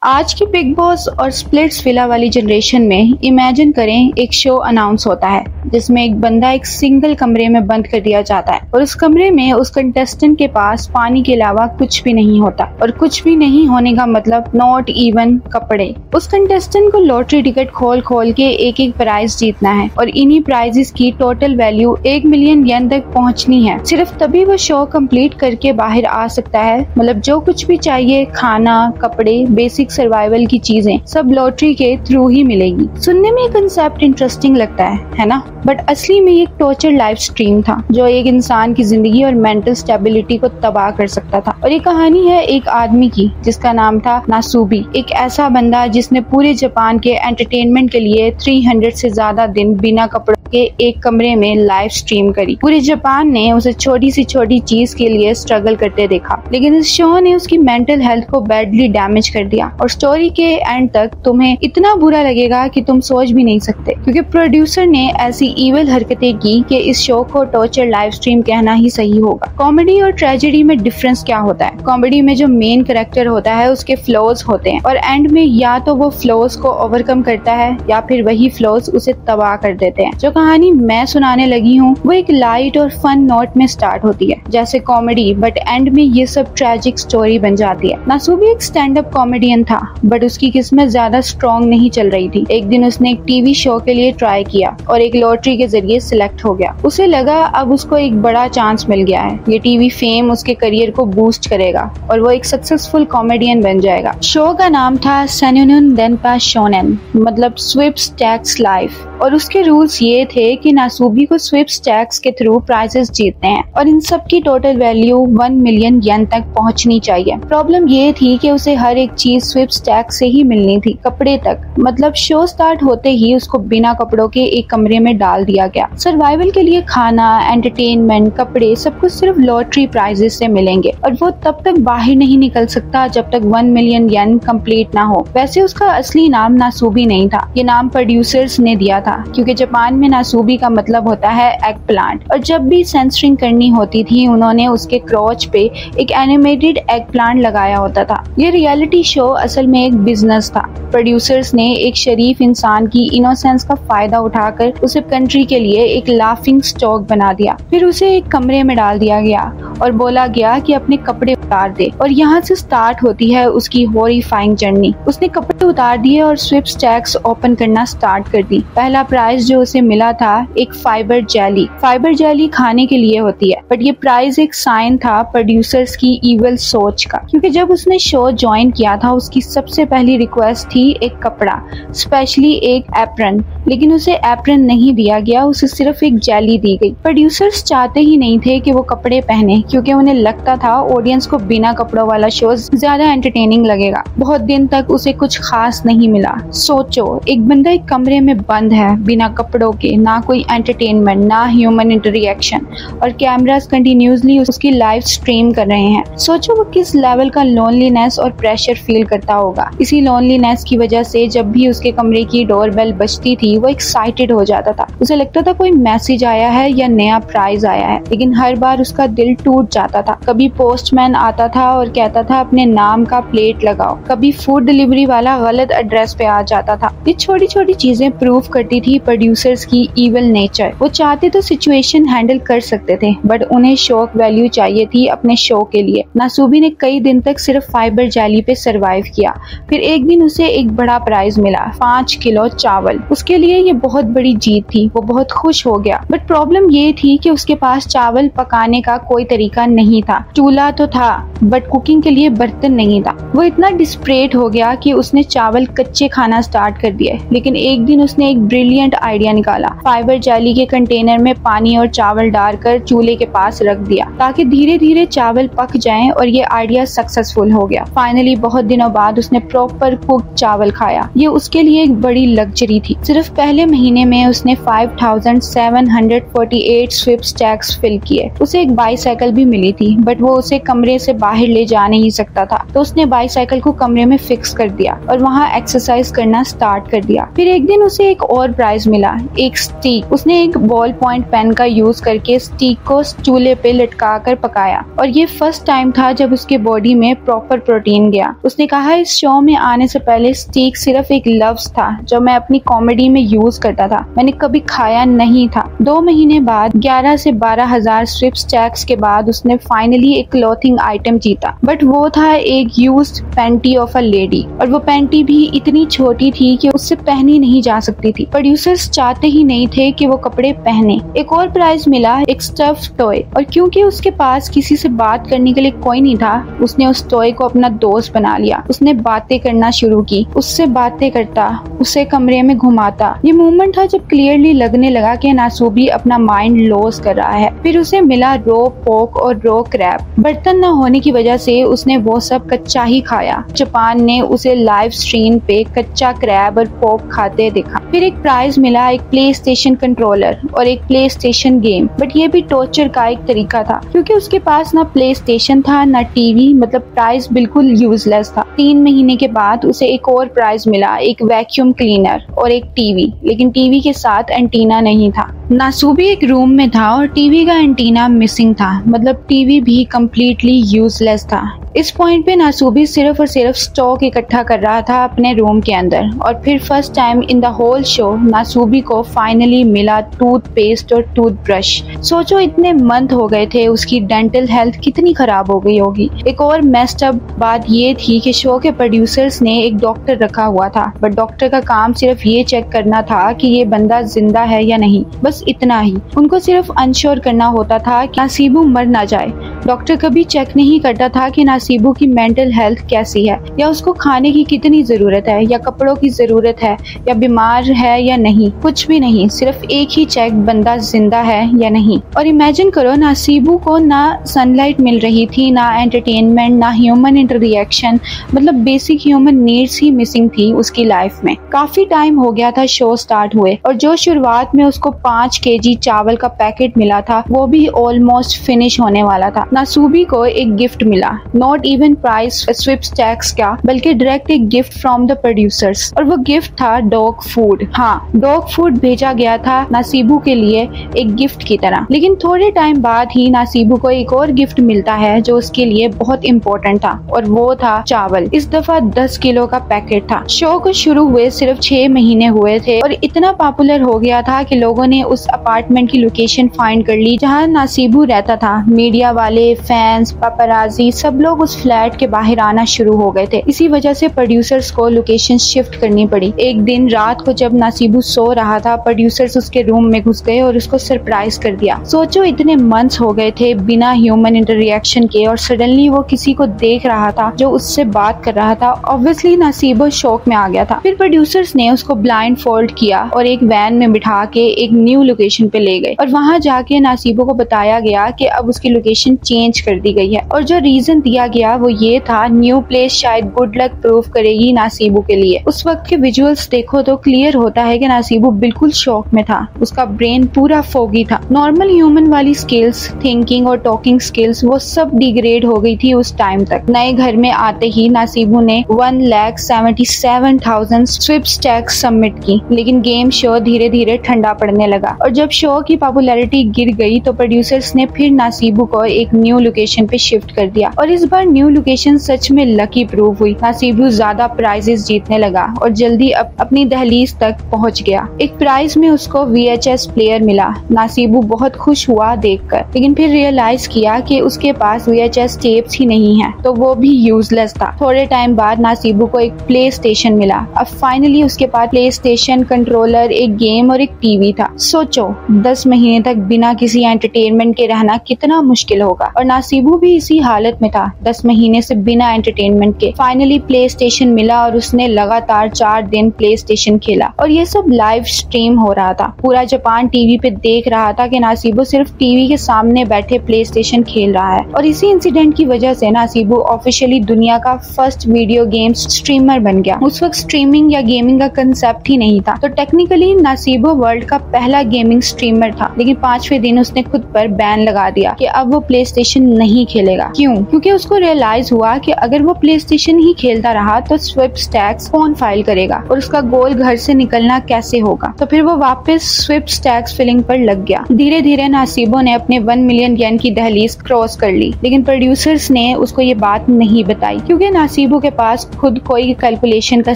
आज की big boss और स्प्लिट्स विला वाली जनरेशन में इमेजिन करें एक शो अनाउंस होता है जिसमें एक बंदा एक सिंगल कमरे में बंद कर दिया जाता है और उस कमरे में उस कंटेस्टेंट के पास पानी के अलावा कुछ भी नहीं होता। और कुछ भी नहीं होने का मतलब नॉट इवन कपड़े। उस कंटेस्टेंट को लॉटरी टिकट खोल खोल के एक एक प्राइज जीतना है और इन्हीं प्राइजेस की टोटल वैल्यू 1 मिलियन येन तक पहुंचनी है। सिर्फ तभी वो शो कंप्लीट करके बाहर आ सकता है। मतलब जो कुछ भी चाहिए, खाना, कपड़े, बेसिक सर्वाइवल की चीजें सब लॉटरी के थ्रू ही मिलेगी। सुनने में कंसेप्ट इंटरेस्टिंग लगता है ना? बट असली में एक टॉर्चर लाइव स्ट्रीम था जो एक इंसान की जिंदगी और मेंटल स्टेबिलिटी को तबाह कर सकता था। और ये कहानी है एक आदमी की जिसका नाम था नासुबी। एक ऐसा बंदा जिसने पूरे जापान के एंटरटेनमेंट के लिए 300 से ज्यादा दिन बिना कपड़ों के एक कमरे में लाइव स्ट्रीम करी। पूरे जापान ने उसे छोटी सी छोटी चीज के लिए स्ट्रगल करते देखा, लेकिन इस शो ने उसकी मेंटल हेल्थ को बैडली डैमेज कर दिया। और स्टोरी के एंड तक तुम्हें इतना बुरा लगेगा कि तुम सोच भी नहीं सकते, क्योंकि प्रोड्यूसर ने ऐसी इविल हरकतें की कि इस शो को टॉर्चर लाइव स्ट्रीम कहना ही सही होगा। कॉमेडी और ट्रेजेडी में डिफरेंस क्या होता है? कॉमेडी में जो मेन कैरेक्टर होता है उसके फ्लॉज होते हैं और एंड में या तो वो फ्लॉज को ओवरकम करता है या फिर वही फ्लॉज उसे तबाह कर देते हैं। जो कहानी मैं सुनाने लगी हूँ वो एक लाइट और फन नोट में स्टार्ट होती है जैसे कॉमेडी, बट एंड में ये सब ट्रेजिक स्टोरी बन जाती है। नासुबी एक स्टैंड अप कॉमेडियन था, बट उसकी किस्मत ज्यादा स्ट्रॉन्ग नहीं चल रही थी। एक दिन उसने एक टीवी शो के लिए ट्राई किया और एक लॉटरी के जरिए सिलेक्ट हो गया। उसे लगा अब उसको एक बड़ा चांस मिल गया है, ये टीवी फेम उसके करियर को बूस्ट करेगा और वो एक सक्सेसफुल कॉमेडियन बन जाएगा। शो का नाम था सेनुनुन देनपा शोनेन, मतलब स्वीप स्टैक्स लाइफ। और उसके रूल्स ये थे कि नासुबी को स्वीप स्टैक्स के थ्रू प्राइजेस जीतने हैं और इन सब की टोटल वैल्यू 1 मिलियन येन तक पहुंचनी चाहिए। प्रॉब्लम ये थी कि उसे हर एक चीज स्वीप स्टैक्स से ही मिलनी थी, कपड़े तक। मतलब शो स्टार्ट होते ही उसको बिना कपड़ों के एक कमरे में डाल दिया गया। सर्वाइवल के लिए खाना, एंटरटेनमेंट, कपड़े सब कुछ सिर्फ लॉटरी प्राइजेस से मिलेंगे और वो तब तक बाहर नहीं निकल सकता जब तक 1 मिलियन येन कंप्लीट ना हो। वैसे उसका असली नाम नासुबी नहीं था, ये नाम प्रोड्यूसर्स ने दिया था क्योंकि जापान में नासुबी का मतलब होता है एग प्लांट। और जब भी सेंसरिंग करनी होती थी उन्होंने उसके क्रोच पे एक एनिमेटेड एग प्लांट लगाया होता था। ये रियलिटी शो असल में एक बिजनेस था। प्रोड्यूसर्स ने एक शरीफ इंसान की इनोसेंस का फायदा उठाकर उसे कंट्री के लिए एक लाफिंग स्टॉक बना दिया। फिर उसे एक कमरे में डाल दिया गया और बोला गया कि अपने कपड़े उतार दे। और यहाँ से स्टार्ट होती है उसकी हॉरिफाइंग जर्नी। उसने कपड़े उतार दिए और स्वीप स्टैक्स ओपन करना स्टार्ट कर दी। पहला प्राइज जो उसे मिला था एक फाइबर जेली। फाइबर जेली खाने के लिए होती है, बट ये प्राइज एक साइन था प्रोड्यूसर्स की इविल सोच का, क्योंकि जब उसने शो ज्वाइन किया था उसकी सबसे पहली रिक्वेस्ट थी एक कपड़ा, स्पेशली एक एप्रन। लेकिन उसे एप्रन नहीं दिया गया, उसे सिर्फ एक जेली दी गई। प्रोड्यूसर्स चाहते ही नहीं थे कि वो कपड़े पहने, क्योंकि उन्हें लगता था ऑडियंस को बिना कपड़ों वाला शो ज्यादा एंटरटेनिंग लगेगा। बहुत दिन तक उसे कुछ खास नहीं मिला। सोचो, एक बंदा एक कमरे में बंद है बिना कपड़ों के, ना कोई एंटरटेनमेंट, ना ह्यूमन इंटरेक्शन, और कैमरास कंटिन्यूसली उसकी लाइव स्ट्रीम कर रहे हैं। सोचो वो किस लेवल का लोनलीनेस और प्रेशर फील करता होगा। इसी लोनलीनेस की वजह से जब भी उसके कमरे की डोरबेल बजती थी वो एक्साइटेड हो जाता था। उसे लगता था कोई मैसेज आया है या नया प्राइज आया है, लेकिन हर बार उसका दिल टूट जाता था। कभी पोस्टमैन आता था और कहता था अपने नाम का प्लेट लगाओ, कभी फूड डिलीवरी वाला गलत एड्रेस पे आ जाता था। ये छोटी छोटी चीजें प्रूव करती थी प्रोड्यूसर्स की इविल नेचर। वो चाहते तो सिचुएशन हैंडल कर सकते थे, बट उन्हें शॉक वैल्यू चाहिए थी अपने शो के लिए। नासुबी ने कई दिन तक सिर्फ फाइबर जेली पे सरवाइव किया। फिर एक दिन उसे एक बड़ा प्राइज मिला, 5 किलो चावल। उसके लिए ये बहुत बड़ी जीत थी, वो बहुत खुश हो गया। बट प्रॉब्लम ये थी कि उसके पास चावल पकाने का कोई तरीका नहीं था। चूल्हा तो था बट कुकिंग के लिए बर्तन नहीं था। वो इतना डिस्परेट हो गया कि उसने चावल कच्चे खाना स्टार्ट कर दिए। लेकिन एक दिन उसने एक ब्रिलियंट आइडिया निकाला। फाइबर जेली के कंटेनर में पानी और चावल डालकर चूल्हे के पास रख दिया ताकि धीरे धीरे चावल पक जाएं, और ये आइडिया सक्सेसफुल हो गया। फाइनली बहुत दिनों बाद उसने प्रॉपर कुक्ड चावल खाया। ये उसके लिए एक बड़ी लग्जरी थी। सिर्फ पहले महीने में उसने 5748 स्वीप स्टैक्स फिल किए। उसे एक बाईसाइकिल भी मिली थी, बट वो उसे कमरे से बाहर ले जा नहीं सकता था, तो उसने बाईसाइकिल को कमरे में फिक्स कर दिया और वहाँ एक्सरसाइज करना स्टार्ट कर दिया। फिर एक दिन उसे एक और प्राइज मिला, एक स्टिक। उसने एक बॉल पॉइंट पेन का यूज करके स्टिक को चूल्हे पे लटका कर पकाया और ये फर्स्ट टाइम था जब उसके बॉडी में प्रॉपर प्रोटीन गया। उसने कहा इस शो में आने से पहले स्टिक सिर्फ एक लफ्ज था जो मैं अपनी कॉमेडी में यूज करता था, मैंने कभी खाया नहीं था। 2 महीने बाद 11 से 12,000 स्ट्रिप स्टैक्स के बाद उसने फाइनली एक क्लॉथिंग आइटम जीता, बट वो था एक used panty of a lady और वो पैंटी भी इतनी छोटी थी कि उससे पहनी नहीं जा सकती थी। प्रोड्यूसर्स चाहते ही नहीं थे कि वो कपड़े पहने। एक और प्राइज मिला, एक स्टफ टॉय, और क्योंकि उसके पास किसी से बात करने के लिए कोई नहीं था उसने उस टॉय को अपना दोस्त बना लिया। उसने बातें करना शुरू की, उससे बातें करता, उसे कमरे में घुमाता। ये मोमेंट था जब क्लियरली लगने लगा कि नासुबी अपना माइंड लॉस कर रहा है। फिर उसे मिला रो पोक और रो क्रैब। बर्तन न होने की वजह से उसने वो सब कच्चा ही खाया। जापान ने उसे लाइव स्ट्रीम पे कच्चा क्रैब और पोक खाते देखा। फिर एक प्राइज मिला, एक प्ले स्टेशन कंट्रोलर और एक प्ले स्टेशन गेम, बट ये भी टॉर्चर का एक तरीका था क्योंकि उसके पास ना प्ले स्टेशन था ना टीवी, मतलब प्राइज बिल्कुल यूजलेस था। 3 महीने के बाद उसे एक और प्राइज मिला, एक वैक्यूम क्लीनर और एक टीवी, लेकिन टीवी के साथ एंटीना नहीं था। नासुबी एक रूम में था और टीवी का एंटीना मिसिंग था, मतलब टीवी भी कम्प्लीटली यूजलेस था। इस पॉइंट पे नासुबी सिर्फ और सिर्फ स्टॉक इकट्ठा कर रहा था अपने रूम के अंदर और फिर first time in the whole show Nasubi को फाइनली मिला टूथपेस्ट और टूथब्रश। सोचो इतने मंथ हो गए थे, उसकी डेंटल हेल्थ कितनी खराब हो गई होगी। एक और मेस्ड अप बात ये थी कि शो के प्रोड्यूसर्स ने एक डॉक्टर रखा हुआ था, बट डॉक्टर का काम सिर्फ ये चेक करना था कि ये बंदा जिंदा है या नहीं, बस इतना ही। उनको सिर्फ अनश्योर करना होता था कि नासीबू मर ना जाए। डॉक्टर कभी चेक नहीं करता था कि नासीबू की मेंटल हेल्थ कैसी है, या उसको खाने की कितनी जरूरत है, या कपड़ों की जरूरत है, या बीमार है या नहीं, कुछ भी नहीं। सिर्फ एक ही चेक, बंदा जिंदा है या नहीं। और इमेजिन करो नासीबू को ना सनलाइट मिल रही थी, ना एंटरटेनमेंट, ना ह्यूमन इंटररिएक्शन, मतलब बेसिक ह्यूमन नीड्स ही मिसिंग थी उसकी लाइफ में। काफी टाइम हो गया था शो स्टार्ट हुए और जो शुरुआत में उसको 5 kg चावल का पैकेट मिला था वो भी ऑलमोस्ट फिनिश होने वाला था। नासूबी को एक गिफ्ट मिला, not even prize sweepstakes का, बल्कि डायरेक्ट एक गिफ्ट फ्रॉम द प्रोड्यूसर्स, और वो गिफ्ट था डॉग फूड। हाँ, डॉग फूड भेजा गया था नासीबू के लिए एक गिफ्ट की तरह। लेकिन थोड़े टाइम बाद ही नासीबू को एक और गिफ्ट मिलता है जो उसके लिए बहुत इम्पोर्टेंट था, और वो था चावल। इस दफा 10 किलो का पैकेट था। शो को शुरू हुए सिर्फ 6 महीने हुए थे और इतना पॉपुलर हो गया था कि लोगों ने उस अपार्टमेंट की लोकेशन फाइंड कर ली जहाँ नासीबू रहता था। मीडिया वाले, फैंस, पापराजी, सब लोग उस फ्लैट के बाहर आना शुरू हो गए थे। इसी वजह से प्रोड्यूसर्स को लोकेशन शिफ्ट करनी पड़ी। एक दिन रात को जब नासीबू सो रहा था, प्रोड्यूसर्स उसके रूम में घुस गए और उसको सरप्राइज कर दिया। सोचो इतने मंथ्स हो गए थे बिना ह्यूमन इंटररिएक्शन के और सडनली वो किसी को देख रहा था जो उससे बात कर रहा था। ऑब्वियसली नासीबू शॉक में आ गया था। फिर प्रोड्यूसर्स ने उसको ब्लाइंड फोल्ड किया और एक वैन में बिठा के एक न्यू लोकेशन पे ले गए और वहां जाके नासीबू को बताया गया कि अब उसकी लोकेशन चेंज कर दी गई है। और जो रीजन दिया गया वो ये था, न्यू प्लेस शायद गुड लक प्रूव करेगी नासीबू के लिए। उस वक्त के विजुअल्स देखो तो क्लियर होता है कि नासीबू बिल्कुल शॉक में था। उसका ब्रेन पूरा फोगी था। नॉर्मल ह्यूमन वाली स्किल्स, थिंकिंग और टॉकिंग स्किल्स, वो सब डिग्रेड हो गई थी उस टाइम तक। नए घर में आते ही नासीबू ने 1,77,000 स्विप स्टैक्स सबमिट की, लेकिन गेम शो धीरे धीरे ठंडा पड़ने लगा और जब शो की पॉपुलैरिटी गिर गई तो प्रोड्यूसर्स ने फिर नासीबू को एक न्यू लोकेशन पे शिफ्ट कर दिया और इस बार न्यू लोकेशन सच में लकी प्रूव हुई। नासीबू ज्यादा प्राइजेस जीतने लगा और जल्दी अपनी दहलीज तक पहुंच गया। एक प्राइज में उसको VHS प्लेयर मिला। नासीबू बहुत खुश हुआ देखकर, लेकिन फिर रियलाइज किया कि उसके पास VHS टेप्स ही नहीं है, तो वो भी यूजलेस था। थोड़े टाइम बाद नासीबू को एक प्ले स्टेशन मिला। अब फाइनली उसके पास प्ले स्टेशन, कंट्रोलर, एक गेम और एक टीवी था। सोचो 10 महीने तक बिना किसी एंटरटेनमेंट के रहना कितना मुश्किल होगा, और नासीबू भी इसी हालत में था, 10 महीने से बिना एंटरटेनमेंट के। फाइनली प्ले स्टेशन मिला और उसने लगातार 4 दिन प्ले स्टेशन खेला और ये सब लाइव स्ट्रीम हो रहा था। पूरा जापान टीवी पे देख रहा था कि नासीबू सिर्फ टीवी के सामने बैठे प्ले स्टेशन खेल रहा है। और इसी इंसिडेंट की वजह से नासीबू ऑफिशियली दुनिया का फर्स्ट वीडियो गेम स्ट्रीमर बन गया। उस वक्त स्ट्रीमिंग या गेमिंग का कंसेप्ट ही नहीं था, तो टेक्निकली नासीबू वर्ल्ड का पहला गेमिंग स्ट्रीमर था, लेकिन 5वें दिन उसने खुद पर बैन लगा दिया कि अब वो प्ले स्टेशन नहीं खेलेगा। क्यों? क्योंकि उसको रियलाइज हुआ कि अगर वो प्ले स्टेशन ही खेलता रहा तो स्विफ्ट टैक्स कौन फाइल करेगा और उसका गोल घर से निकलना कैसे होगा। तो फिर वो वापस स्विफ्ट टैक्स फिलिंग पर लग गया। धीरे धीरे नासिबो ने अपने 1 मिलियन येन की दहलीज क्रॉस कर ली, लेकिन प्रोड्यूसर्स ने उसको ये बात नहीं बताई क्योंकि नासिबो के पास खुद कोई कैलकुलेशन का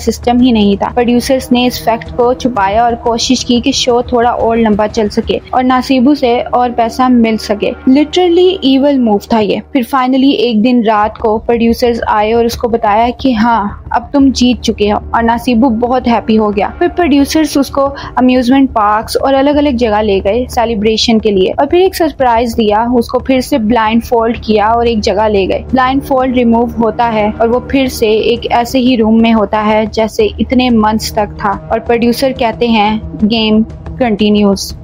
सिस्टम ही नहीं था। प्रोड्यूसर्स ने इस फैक्ट को छुपाया और कोशिश की कि शो थोड़ा और लंबा चल सके और नासिबो से और पैसा मिल सके। लिटरली इवल मूव था ये। फिर फाइनली एक दिन रात को प्रोड्यूसर्स आए और उसको बताया कि हाँ, अब तुम जीत चुके हो, और नासिबो बहुत हैप्पी हो गया। फिर प्रोड्यूसर्स उसको अम्यूजमेंट पार्क्स और अलग अलग जगह ले गए सेलिब्रेशन के लिए, और फिर एक सरप्राइज दिया। उसको फिर से ब्लाइंड फोल्ड किया और एक जगह ले गए। ब्लाइंड फोल्ड रिमूव होता है और वो फिर से एक ऐसे ही रूम में होता है जैसे इतने मंथ्स तक था, और प्रोड्यूसर कहते हैं गेम कंटिन्यूज।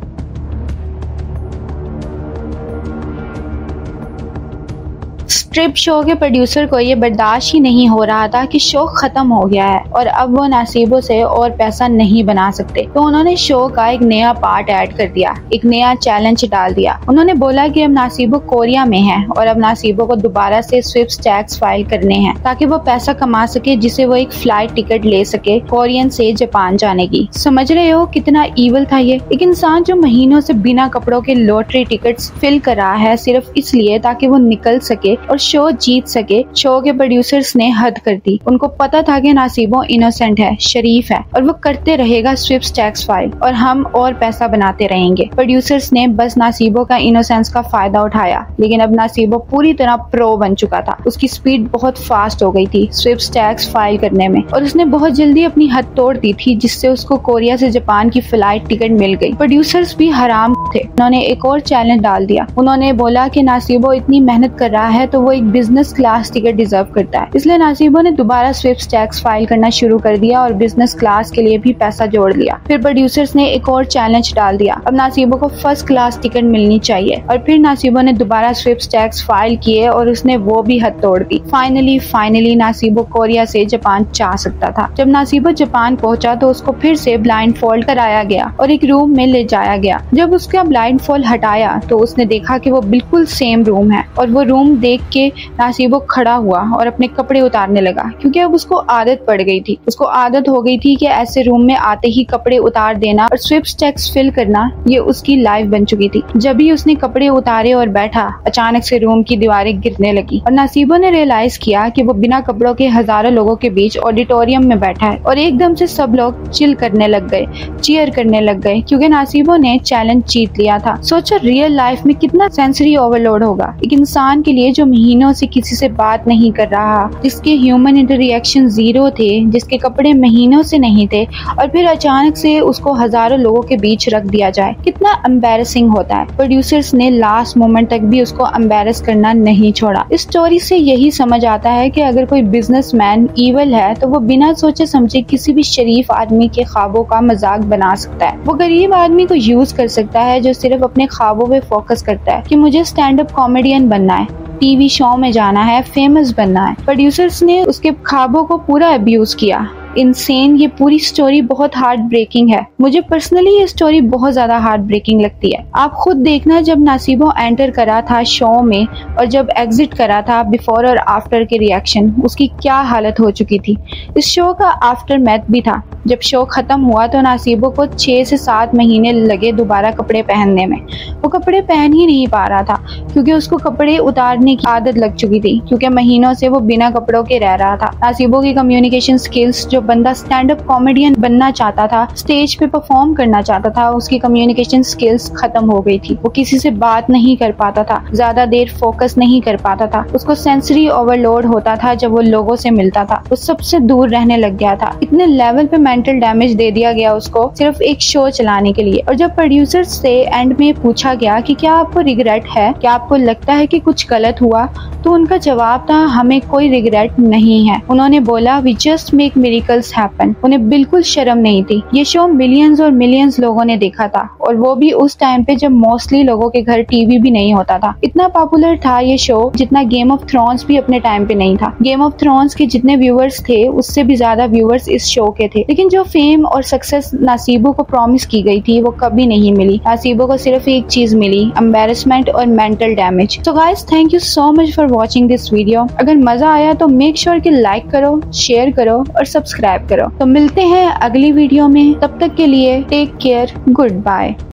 स्ट्रिप शो के प्रोड्यूसर को ये बर्दाश्त ही नहीं हो रहा था कि शो खत्म हो गया है और अब वो नासिबो से और पैसा नहीं बना सकते, तो उन्होंने शो का एक नया पार्ट ऐड कर दिया, एक नया चैलेंज डाल दिया। उन्होंने बोला कि अब नासिबो कोरिया में है और अब नासिबो को दोबारा से स्विफ्ट टैक्स फाइल करने हैं ताकि वो पैसा कमा सके, जिससे वो एक फ्लाइट टिकट ले सके कोरियन से जापान जाने की। समझ रहे हो कितना ईवल था ये? एक इंसान जो महीनों से बिना कपड़ों के लॉटरी टिकट्स फिल कर रहा है सिर्फ इसलिए ताकि वो निकल सके और शो जीत सके। शो के प्रोड्यूसर्स ने हद कर दी। उनको पता था कि नासिबो इनोसेंट है, शरीफ है और वो करते रहेगा स्विफ्ट टैक्स फाइल और हम और पैसा बनाते रहेंगे। प्रोड्यूसर्स ने बस नासिबो का इनोसेंस का फायदा उठाया, लेकिन अब नासिबो पूरी तरह प्रो बन चुका था। उसकी स्पीड बहुत फास्ट हो गई थी स्विफ्ट टैक्स फाइल करने में और उसने बहुत जल्दी अपनी हद तोड़ दी थी, जिससे उसको कोरिया से जापान की फ्लाइट टिकट मिल गई। प्रोड्यूसर्स भी हराम थे। उन्होंने एक और चैलेंज डाल दिया। उन्होंने बोला कि नासिबो इतनी मेहनत कर रहा है तो वो एक बिजनेस क्लास टिकट डिजर्व करता है, इसलिए नासिबो ने दोबारा स्विफ्ट टैक्स फाइल करना शुरू कर दिया और बिजनेस क्लास के लिए भी पैसा जोड़ लिया। फिर प्रोड्यूसर्स ने एक और चैलेंज डाल दिया। अब नासिबो को फर्स्ट क्लास टिकट मिलनी चाहिए और फिर नासिबो ने दोबारा स्विफ्ट टैक्स फाइल किए और उसने वो भी हद तोड़ दी। फाइनली नासिबो कोरिया से जापान जा सकता था। जब नासिबो जापान पहुंचा तो उसको फिर से ब्लाइंड फोल्ड कराया गया और एक रूम में ले जाया गया। जब उसका ब्लाइंड फोल्ड हटाया तो उसने देखा कि वो बिल्कुल सेम रूम है और वो रूम देख के नासिबो खड़ा हुआ और अपने कपड़े उतारने लगा, क्योंकि अब उसको आदत पड़ गई थी। उसको आदत हो गई थी कि ऐसे रूम में आते ही कपड़े उतार देना और स्विफ्ट टैक्स फिल करना ये उसकी लाइफ बन चुकी थी। जब भी उसने कपड़े उतारे और बैठा, अचानक से रूम की दीवारें गिरने लगी और नासिबो ने रियलाइज किया कि वो बिना कपड़ों के हजारों लोगों के बीच ऑडिटोरियम में बैठा है और एकदम से सब लोग चिल करने लग गए, चीयर करने लग गए, क्योंकि नासिबो ने चैलेंज जीत लिया था। सोचो रियल लाइफ में कितना सेंसरी ओवरलोड होगा एक इंसान के लिए जो महीनों से किसी से बात नहीं कर रहा, जिसके ह्यूमन इंटररिएक्शन जीरो थे, जिसके कपड़े महीनों से नहीं थे और फिर अचानक से उसको हजारों लोगों के बीच रख दिया जाए। कितना एम्बैरेसिंग होता है। प्रोड्यूसर्स ने लास्ट मोमेंट तक भी उसको एम्बैरेस करना नहीं छोड़ा। इस स्टोरी से यही समझ आता है कि अगर कोई बिजनेसमैन ईवल है तो वो बिना सोचे समझे किसी भी शरीफ आदमी के ख्वाबों का मजाक बना सकता है। वो गरीब आदमी को यूज कर सकता है जो सिर्फ अपने ख्वाबों पे फोकस करता है कि मुझे स्टैंड अप कॉमेडियन बनना है, टीवी शो में जाना है, फेमस बनना है। प्रोड्यूसर्स ने उसके ख्वाबों को पूरा अब्यूज किया। इनसेन ये पूरी स्टोरी बहुत हार्ट ब्रेकिंग है। मुझे पर्सनली ये स्टोरी बहुत ज्यादा हार्ट ब्रेकिंग लगती है। आप खुद देखना, जब नासिबो एंटर करा था शो में और जब एग्जिट करा था, बिफोर और आफ्टर के रिएक्शन उसकी क्या हालत हो चुकी थी। इस शो का आफ्टर मैथ भी था। जब शो खत्म हुआ तो नासिबो को 6 से 7 महीने लगे दोबारा कपड़े पहनने में। वो कपड़े पहन ही नहीं पा रहा था क्योंकि उसको कपड़े उतारने की आदत लग चुकी थी, क्योंकि महीनों से वो बिना कपड़ों के रह रहा था। नासिबो की कम्युनिकेशन स्किल्स, जो बंदा स्टैंड अप कॉमेडियन बनना चाहता था, स्टेज पे परफॉर्म करना चाहता था, उसकी कम्युनिकेशन स्किल्स खत्म हो गई थी। वो किसी से बात नहीं कर पाता था, ज्यादा देर फोकस नहीं कर पाता था, उसको सेंसरी ओवरलोड होता था। जब वो लोगों से मिलता था वो सबसे दूर रहने लग गया था। इतने लेवल पे मेंटल डैमेज दे दिया गया उसको सिर्फ एक शो चलाने के लिए। और जब प्रोड्यूसर से एंड में पूछा गया कि क्या आपको रिग्रेट है, क्या आपको लगता है कि कुछ गलत हुआ, तो उनका जवाब था हमें कोई रिग्रेट नहीं है। उन्होंने बोला we just make miracle miracles happen. उन्हें बिल्कुल शर्म नहीं थी। ये शो मिलियंस और मिलियंस लोगों ने देखा था, और वो भी उस टाइम पे जब मोस्टली लोगों के घर टीवी भी नहीं होता था। इतना पॉपुलर था ये शो जितना गेम ऑफ थ्रोन्स भी अपने टाइम पे नहीं था। गेम ऑफ थ्रोन्स के जितने व्यूअर्स थे उससे भी ज्यादा व्यूअर्स इस शो के थे। लेकिन जो फेम और सक्सेस नासीबो को प्रॉमिस की गई थी वो कभी नहीं मिली। नासीबो को सिर्फ एक चीज मिली, एम्बैरेसमेंट और mental damage. So guys, thank you so much for watching this video. अगर मजा आया तो मेक श्योर कि लाइक करो, शेयर करो और सब्सक्राइब करो। तो मिलते हैं अगली वीडियो में, तब तक के लिए टेक केयर, गुड बाय।